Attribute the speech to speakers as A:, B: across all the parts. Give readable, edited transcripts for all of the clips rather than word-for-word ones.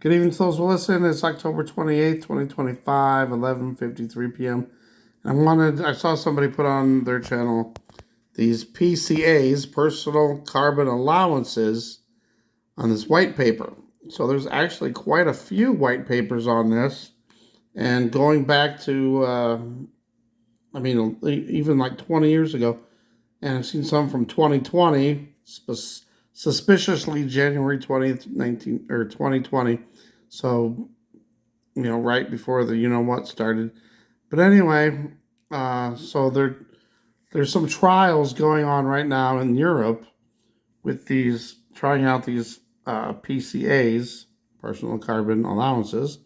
A: Good evening to those who listen. It's October 28th, 2025, 11:53 p.m. I saw somebody put on their channel these PCAs, Personal Carbon Allowances, on this white paper. So there's actually quite a few white papers on this. And going back to, even like 20 years ago, and I've seen some from 2020, suspiciously January 20th, 2020. So, right before the what started. But anyway, so there's some trials going on right now in Europe with trying out these PCAs, personal carbon allowances,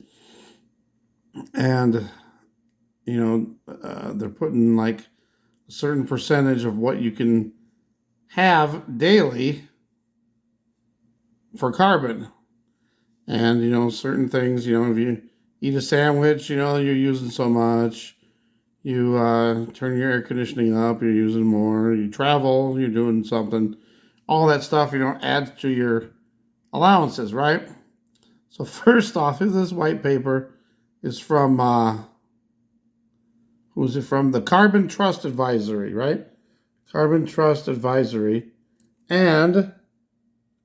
A: and they're putting like a certain percentage of what you can have daily for carbon. And, certain things, if you eat a sandwich, you're using so much. You turn your air conditioning up, you're using more. You travel, you're doing something. All that stuff, adds to your allowances, right? So first off, this white paper is from, who's it from? The Carbon Trust Advisory, right? Carbon Trust Advisory. And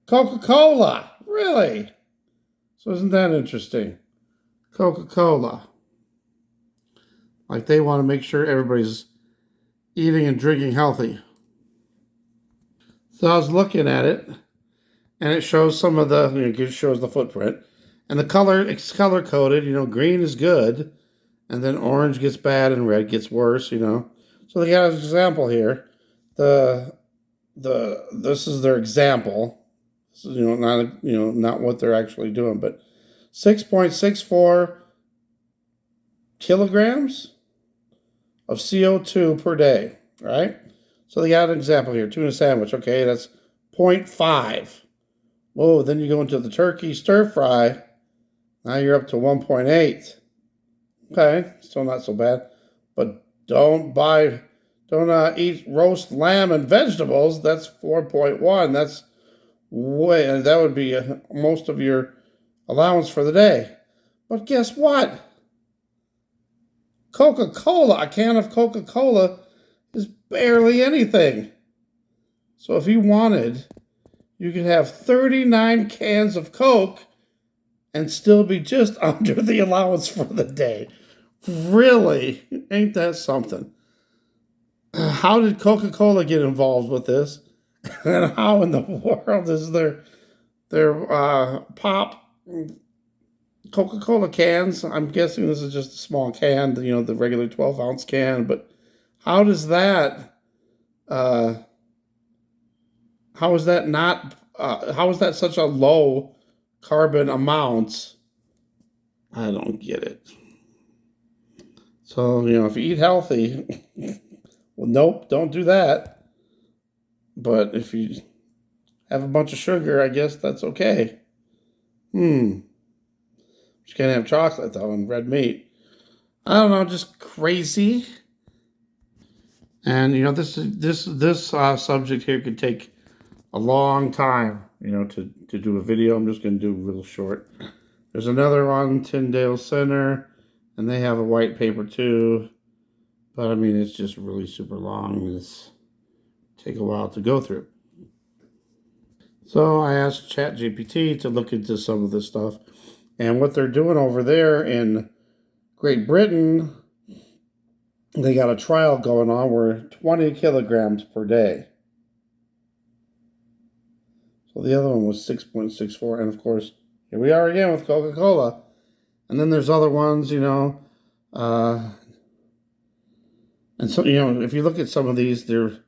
A: Coca-Cola, really? So isn't that interesting? Coca-Cola. Like they want to make sure everybody's eating and drinking healthy. So I was looking at it, and it shows some of it shows the footprint. And it's color coded, green is good, and then orange gets bad and red gets worse, So they got an example here. This is their example. This is, not what they're actually doing, but 6.64 kilograms of CO2 per day, right? So they got an example here, tuna sandwich, okay, that's 0.5. Whoa, then you go into the turkey stir fry, now you're up to 1.8. Okay, still not so bad, but don't eat roast lamb and vegetables, that's 4.1, that would be most of your allowance for the day. But guess what? Coca-Cola, a can of Coca-Cola is barely anything. So if you wanted, you could have 39 cans of Coke and still be just under the allowance for the day. Really? Ain't that something? How did Coca-Cola get involved with this? And how in the world is their pop Coca-Cola cans? I'm guessing this is just a small can, the regular 12-ounce can, but how is that such a low carbon amount? I don't get it. So, if you eat healthy, well, nope, don't do that. But if you have a bunch of sugar, I guess that's okay. You can't have chocolate, though, and red meat. I don't know, just crazy. And, this subject here could take a long time, to do a video. I'm just going to do real short. There's another one, Tyndale Center, and they have a white paper too. But, it's just really super long. It's take a while to go through. So I asked ChatGPT to look into some of this stuff. And what they're doing over there in Great Britain, they got a trial going on where 20 kilograms per day. So the other one was 6.64. And of course, here we are again with Coca-Cola. And then there's other ones, and so, if you look at some of these, they're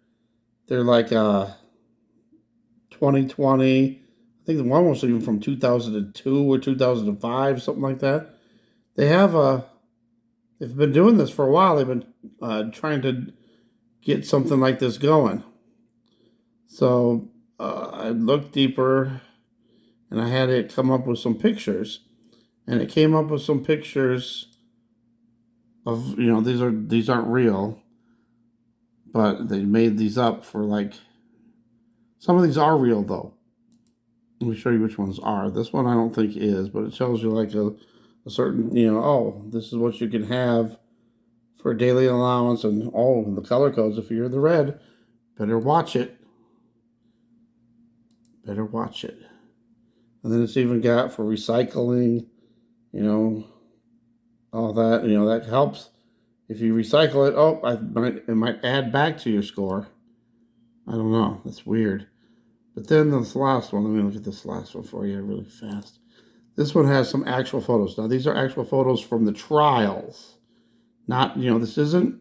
A: like 2020. I think the one was even from 2002 or 2005, something like that. They've been doing this for a while. They've been trying to get something like this going. So I looked deeper, and I had it come up with some pictures, and it came up with some pictures of these aren't real, but they made these up for some of these are real though. Let me show you which ones are. This one I don't think is, but it tells you like a certain, oh, this is what you can have for a daily allowance, and the color codes. If you're the red, better watch it. Better watch it. And then it's even got for recycling, all that, that helps. If you recycle it, it might add back to your score. I don't know. That's weird. But then this last one, let me look at this last one for you really fast. This one has some actual photos. Now, these are actual photos from the trials. Not, this isn't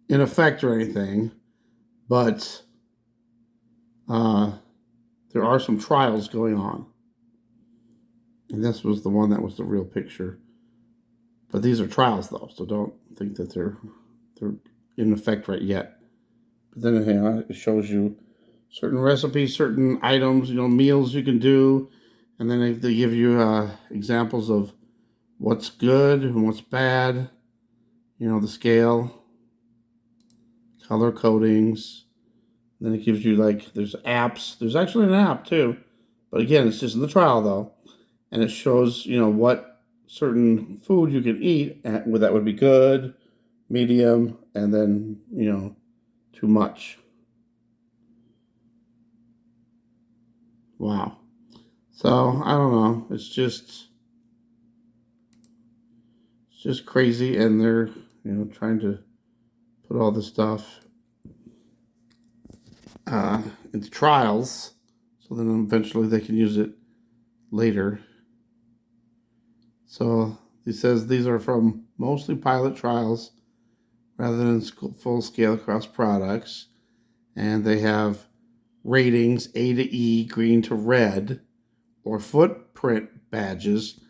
A: in effect or anything, but there are some trials going on. And this was the one that was the real picture. But these are trials, though, so don't think that they're in effect right yet. But then it shows you certain recipes, certain items, meals you can do. And then they give you examples of what's good and what's bad. The scale, color codings. And then it gives you, there's apps. There's actually an app, too. But again, it's just in the trial, though. And it shows, what certain food you can eat that would be good, medium, and then, too much. Wow. So, I don't know. It's just crazy, and they're, trying to put all this stuff into trials, so then eventually they can use it later. So he says these are from mostly pilot trials rather than full-scale across products. And they have ratings A to E, green to red, or footprint badges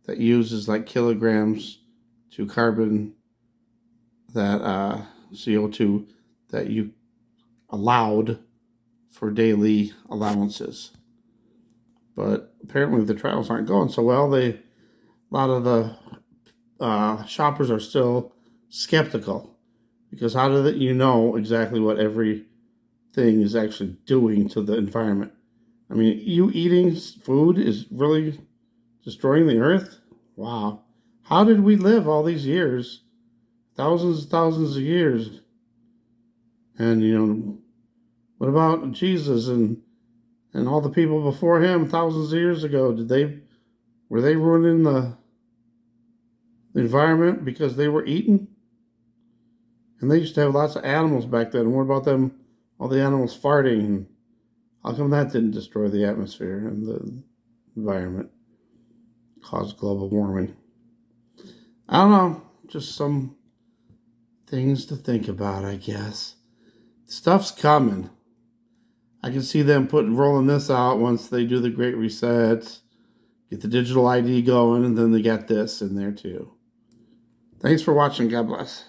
A: that uses kilograms to carbon, that CO2 that you allowed for daily allowances. But apparently the trials aren't going so well. A lot of the shoppers are still skeptical, because how do you know exactly what everything is actually doing to the environment? I mean, you eating food is really destroying the earth? Wow. How did we live all these years? Thousands of years. And, what about Jesus and all the people before him thousands of years ago? Were they ruining the environment because they were eating? And they used to have lots of animals back then. What about them, all the animals farting? How come that didn't destroy the atmosphere and the environment, cause global warming? I don't know. Just some things to think about, I guess. Stuff's coming. I can see them rolling this out once they do the Great Reset, get the digital ID going, and then they got this in there too. Thanks for watching. God bless.